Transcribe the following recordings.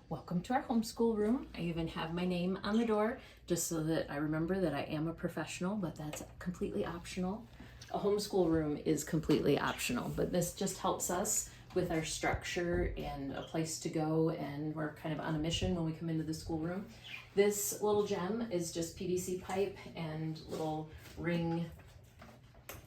Welcome to our homeschool room. I even have my name on the door just so that I remember that I am a professional, but that's completely optional. A homeschool room is completely optional, but this just helps us with our structure and a place to go, and we're kind of on a mission when we come into the schoolroom. This little gem is just PVC pipe and little ring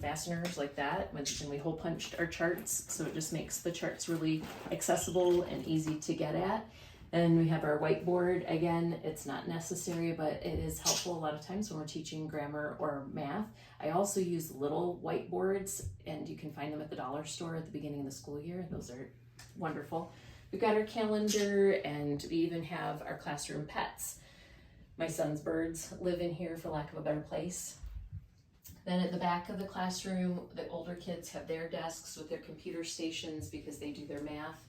fasteners like that, and we hole punched our charts, so it just makes the charts really accessible and easy to get at. And we have our whiteboard. Again, it's not necessary, but it is helpful a lot of times when we're teaching grammar or math. I also use little whiteboards, and you can find them at the dollar store at the beginning of the school year. Those are wonderful. We've got our calendar, and we even have our classroom pets. My son's birds live in here, for lack of a better place. Then at the back of the classroom, the older kids have their desks with their computer stations because they do their math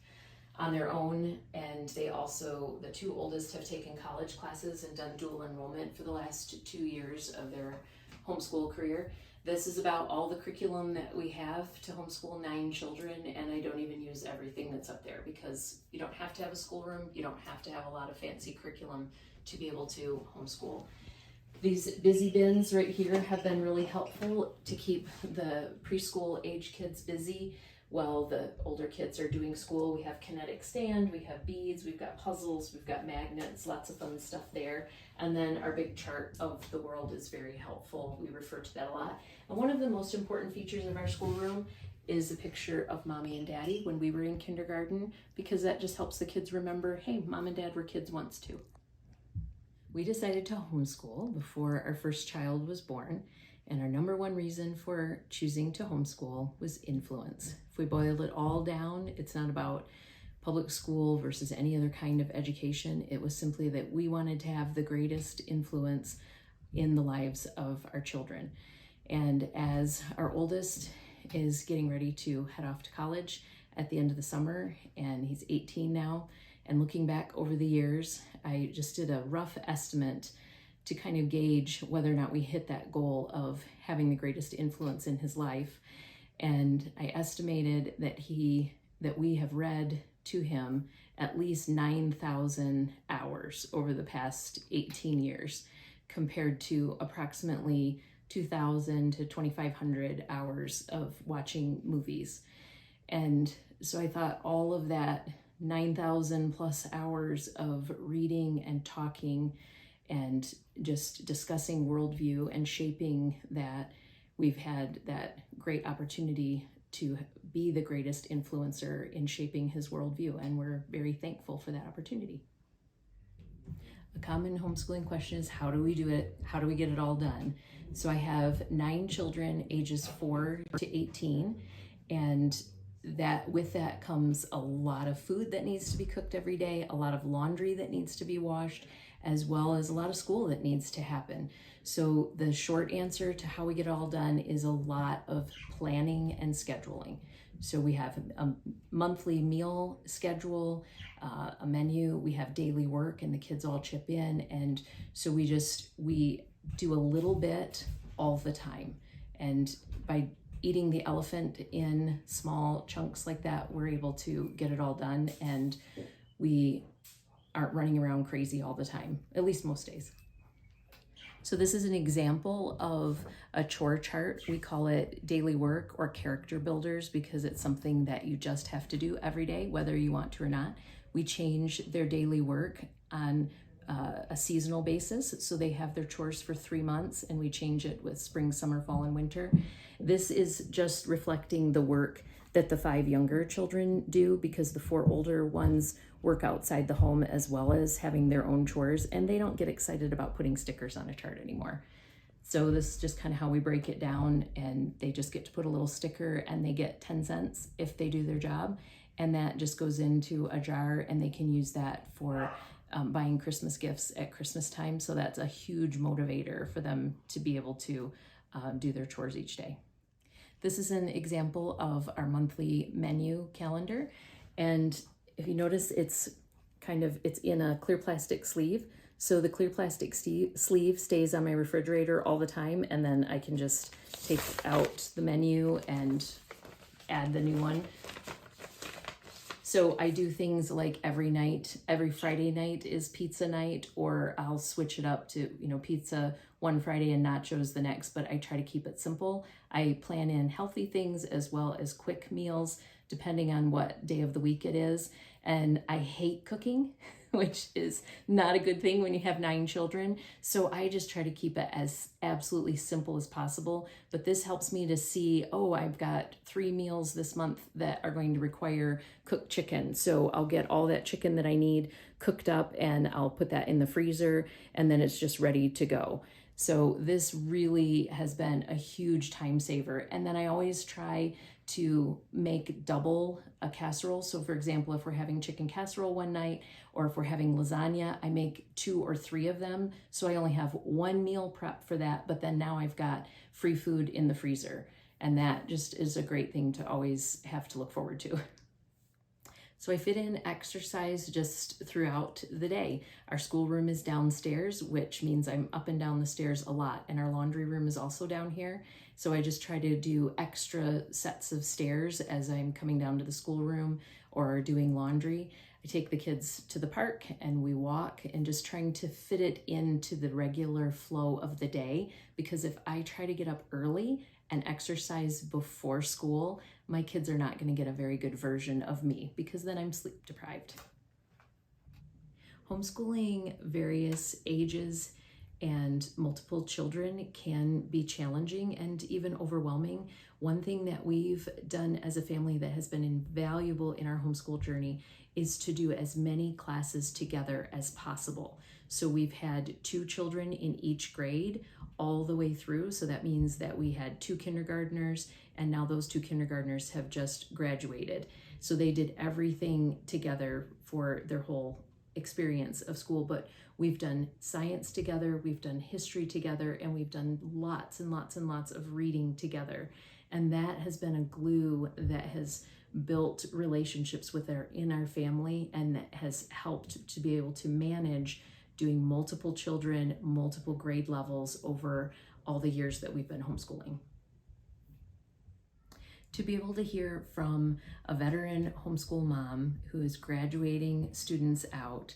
on their own, and they also, the two oldest, have taken college classes and done dual enrollment for the last 2 years of their homeschool career. This is about all the curriculum that we have to homeschool 9 children, and I don't even use everything that's up there because you don't have to have a schoolroom, you don't have to have a lot of fancy curriculum to be able to homeschool. These busy bins right here have been really helpful to keep the preschool age kids busy while the older kids are doing school. We have kinetic stand, we have beads, we've got puzzles, we've got magnets, lots of fun stuff there. And then our big chart of the world is very helpful. We refer to that a lot. And one of the most important features of our schoolroom is a picture of mommy and daddy when we were in kindergarten, because that just helps the kids remember, hey, mom and dad were kids once too. We decided to homeschool before our first child was born, and our number one reason for choosing to homeschool was influence. If we boil it all down, it's not about public school versus any other kind of education. It was simply that we wanted to have the greatest influence in the lives of our children. And as our oldest is getting ready to head off to college at the end of the summer, and he's 18 now, and looking back over the years, I just did a rough estimate to kind of gauge whether or not we hit that goal of having the greatest influence in his life. And I estimated that we have read to him at least 9,000 hours over the past 18 years, compared to approximately 2,000 to 2,500 hours of watching movies. And so I thought all of that 9,000 plus hours of reading and talking and just discussing worldview and shaping that, we've had that great opportunity to be the greatest influencer in shaping his worldview, and we're very thankful for that opportunity. A common homeschooling question is, how do we do it? How do we get it all done? So I have 9 children ages 4 to 18, and with that comes a lot of food that needs to be cooked every day, a lot of laundry that needs to be washed, as well as a lot of school that needs to happen. So the short answer to how we get it all done is a lot of planning and scheduling. So we have a monthly meal schedule, a menu, we have daily work, and the kids all chip in. And so we do a little bit all the time. And by eating the elephant in small chunks like that, we're able to get it all done, and we aren't running around crazy all the time, at least most days. So this is an example of a chore chart. We call it daily work or character builders because it's something that you just have to do every day, whether you want to or not. We change their daily work on a seasonal basis. So they have their chores for 3 months, and we change it with spring, summer, fall, and winter. This is just reflecting the work that the 5 younger children do, because the 4 older ones work outside the home as well as having their own chores, and they don't get excited about putting stickers on a chart anymore. So this is just kind of how we break it down, and they just get to put a little sticker, and they get 10 cents if they do their job, and that just goes into a jar, and they can use that for buying Christmas gifts at Christmas time. So that's a huge motivator for them to be able to do their chores each day. This is an example of our monthly menu calendar. And if you notice, it's in a clear plastic sleeve. So the clear plastic sleeve stays on my refrigerator all the time. And then I can just take out the menu and add the new one. So I do things like every Friday night is pizza night, or I'll switch it up to, pizza one Friday and nachos the next, but I try to keep it simple. I plan in healthy things as well as quick meals, depending on what day of the week it is. And I hate cooking, which is not a good thing when you have 9 children. So I just try to keep it as absolutely simple as possible. But this helps me to see, oh, I've got 3 meals this month that are going to require cooked chicken. So I'll get all that chicken that I need cooked up and I'll put that in the freezer, and then it's just ready to go. So this really has been a huge time saver. And then I always try to make double a casserole. So for example, if we're having chicken casserole one night, or if we're having lasagna, I make 2 or 3 of them. So I only have 1 meal prep for that, but then now I've got free food in the freezer. And that just is a great thing to always have to look forward to. So I fit in exercise just throughout the day. Our schoolroom is downstairs, which means I'm up and down the stairs a lot. And our laundry room is also down here. So I just try to do extra sets of stairs as I'm coming down to the schoolroom or doing laundry. I take the kids to the park and we walk, and just trying to fit it into the regular flow of the day. Because if I try to get up early and exercise before school, my kids are not going to get a very good version of me, because then I'm sleep deprived. Homeschooling various ages and multiple children can be challenging and even overwhelming. One thing that we've done as a family that has been invaluable in our homeschool journey is to do as many classes together as possible. So we've had 2 children in each grade all the way through. So that means that we had 2 kindergartners, and now those 2 kindergartners have just graduated. So they did everything together for their whole experience of school. But we've done science together, we've done history together, and we've done lots and lots and lots of reading together. And that has been a glue that has built relationships in our family, and that has helped to be able to manage doing multiple children, multiple grade levels over all the years that we've been homeschooling. To be able to hear from a veteran homeschool mom who is graduating students out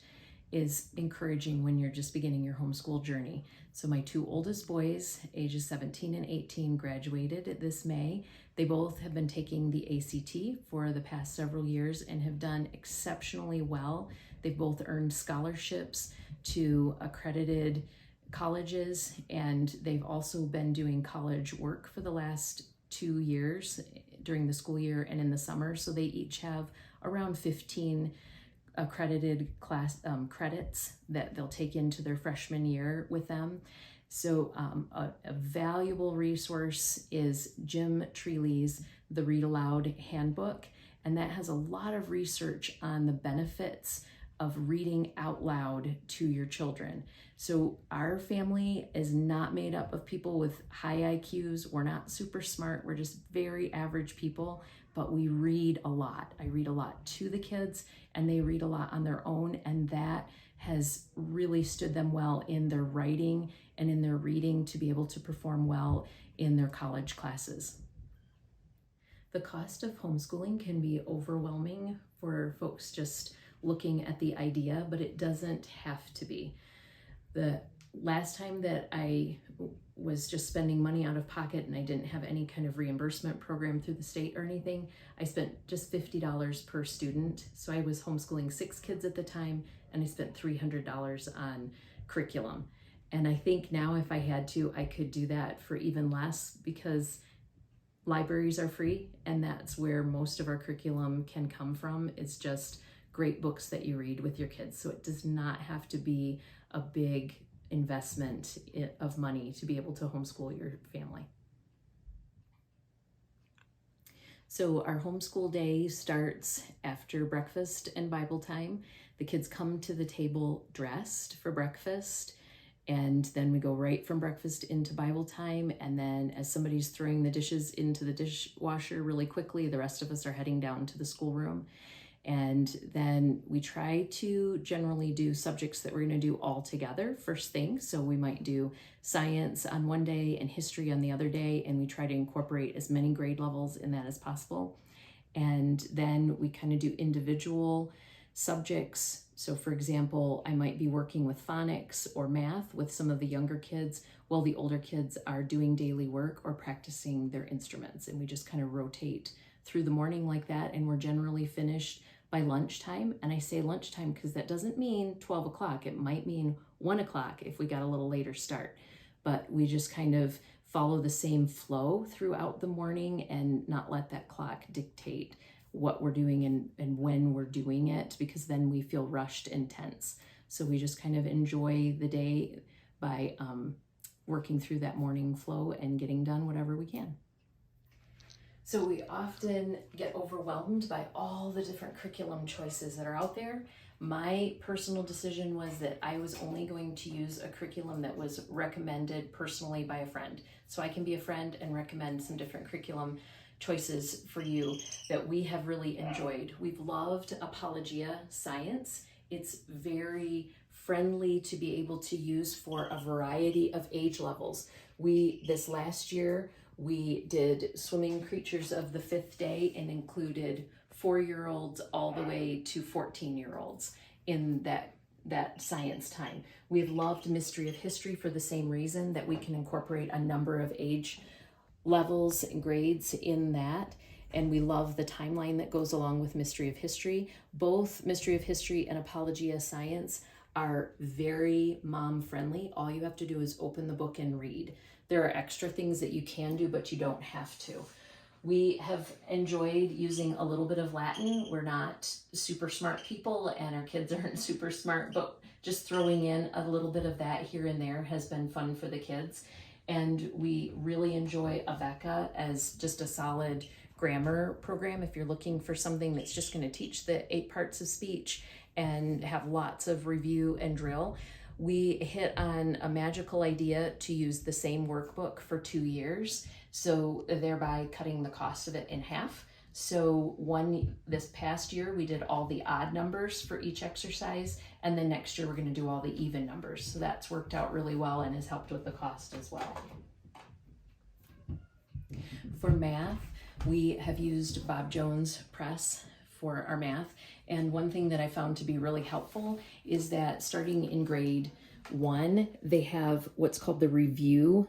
is encouraging when you're just beginning your homeschool journey. So my 2 oldest boys, ages 17 and 18, graduated this May. They both have been taking the ACT for the past several years and have done exceptionally well. They've both earned scholarships to accredited colleges, and they've also been doing college work for the last 2 years during the school year and in the summer. So they each have around 15 accredited class credits that they'll take into their freshman year with them. So a valuable resource is Jim Treeley's The Read Aloud Handbook, and that has a lot of research on the benefits of reading out loud to your children. So our family is not made up of people with high IQs. We're not super smart. We're just very average people, but we read a lot. I read a lot to the kids, and they read a lot on their own, and that has really stood them well in their writing and in their reading to be able to perform well in their college classes. The cost of homeschooling can be overwhelming for folks just looking at the idea, but it doesn't have to be. The last time that I was just spending money out of pocket and I didn't have any kind of reimbursement program through the state or anything, I spent just $50 per student. So I was homeschooling 6 kids at the time, and I spent $300 on curriculum. And I think now if I had to, I could do that for even less, because libraries are free, and that's where most of our curriculum can come from. It's just great books that you read with your kids. So it does not have to be a big investment of money to be able to homeschool your family. So our homeschool day starts after breakfast and Bible time. The kids come to the table dressed for breakfast, and then we go right from breakfast into Bible time. And then as somebody's throwing the dishes into the dishwasher really quickly, the rest of us are heading down to the schoolroom. And then we try to generally do subjects that we're going to do all together first thing. So we might do science on one day and history on the other day, and we try to incorporate as many grade levels in that as possible. And then we kind of do individual subjects. So for example, I might be working with phonics or math with some of the younger kids while the older kids are doing daily work or practicing their instruments. And we just kind of rotate through the morning like that. And we're generally finished by lunchtime. And I say lunchtime because that doesn't mean 12 o'clock. It might mean 1 o'clock if we got a little later start. But we just kind of follow the same flow throughout the morning and not let that clock dictate what we're doing and when we're doing it, because then we feel rushed and tense. So we just kind of enjoy the day by working through that morning flow and getting done whatever we can. So we often get overwhelmed by all the different curriculum choices that are out there. My personal decision was that I was only going to use a curriculum that was recommended personally by a friend. So I can be a friend and recommend some different curriculum choices for you that we have really enjoyed. We've loved Apologia Science. It's very friendly to be able to use for a variety of age levels. This last year, we did Swimming Creatures of the Fifth Day and included 4-year-olds all the way to 14-year-olds in that science time. We've loved Mystery of History for the same reason, that we can incorporate a number of age levels and grades in that. And we love the timeline that goes along with Mystery of History. Both Mystery of History and Apologia Science are very mom friendly. All you have to do is open the book and read. There are extra things that you can do, but you don't have to. We have enjoyed using a little bit of Latin. We're not super smart people and our kids aren't super smart, but just throwing in a little bit of that here and there has been fun for the kids. And we really enjoy Aveka as just a solid grammar program if you're looking for something that's just going to teach the 8 parts of speech and have lots of review and drill. We hit on a magical idea to use the same workbook for 2 years, so thereby cutting the cost of it in half. So this past year, we did all the odd numbers for each exercise, and then next year we're going to do all the even numbers. So that's worked out really well and has helped with the cost as well. For math, we have used Bob Jones Press for our math. And one thing that I found to be really helpful is that starting in grade 1, they have what's called the review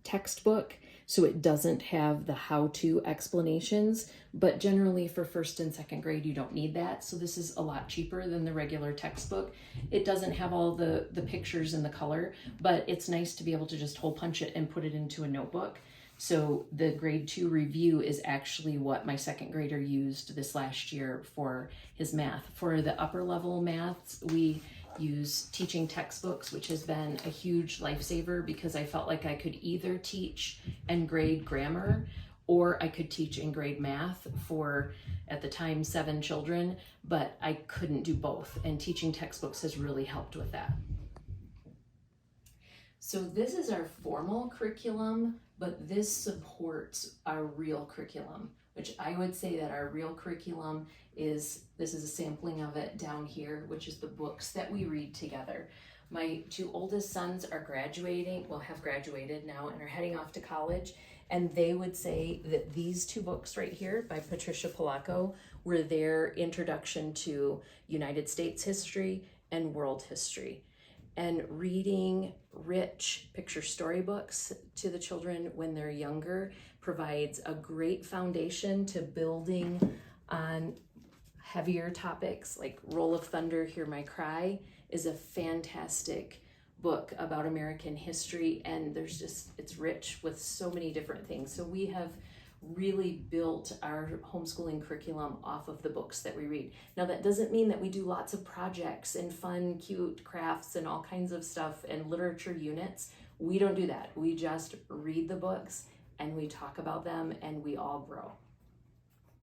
textbook. So it doesn't have the how-to explanations, but generally for 1st and 2nd grade, you don't need that. So this is a lot cheaper than the regular textbook. It doesn't have all the pictures and the color, but it's nice to be able to just hole punch it and put it into a notebook. So the grade 2 review is actually what my 2nd grader used this last year for his math. For the upper level maths, we use teaching textbooks, which has been a huge lifesaver because I felt like I could either teach and grade grammar or I could teach and grade math for, at the time, 7 children, but I couldn't do both. And teaching textbooks has really helped with that. So this is our formal curriculum, but this supports our real curriculum, which I would say that our real curriculum this is a sampling of it down here, which is the books that we read together. My 2 oldest sons are graduating, have graduated now and are heading off to college. And they would say that these 2 books right here by Patricia Polacco were their introduction to United States history and world history. And reading rich picture storybooks to the children when they're younger provides a great foundation to building on heavier topics like Roll of Thunder, Hear My Cry is a fantastic book about American history, and it's rich with so many different things. So we have really built our homeschooling curriculum off of the books that we read. Now that doesn't mean that we do lots of projects and fun, cute crafts and all kinds of stuff and literature units. We don't do that. We just read the books and we talk about them and we all grow.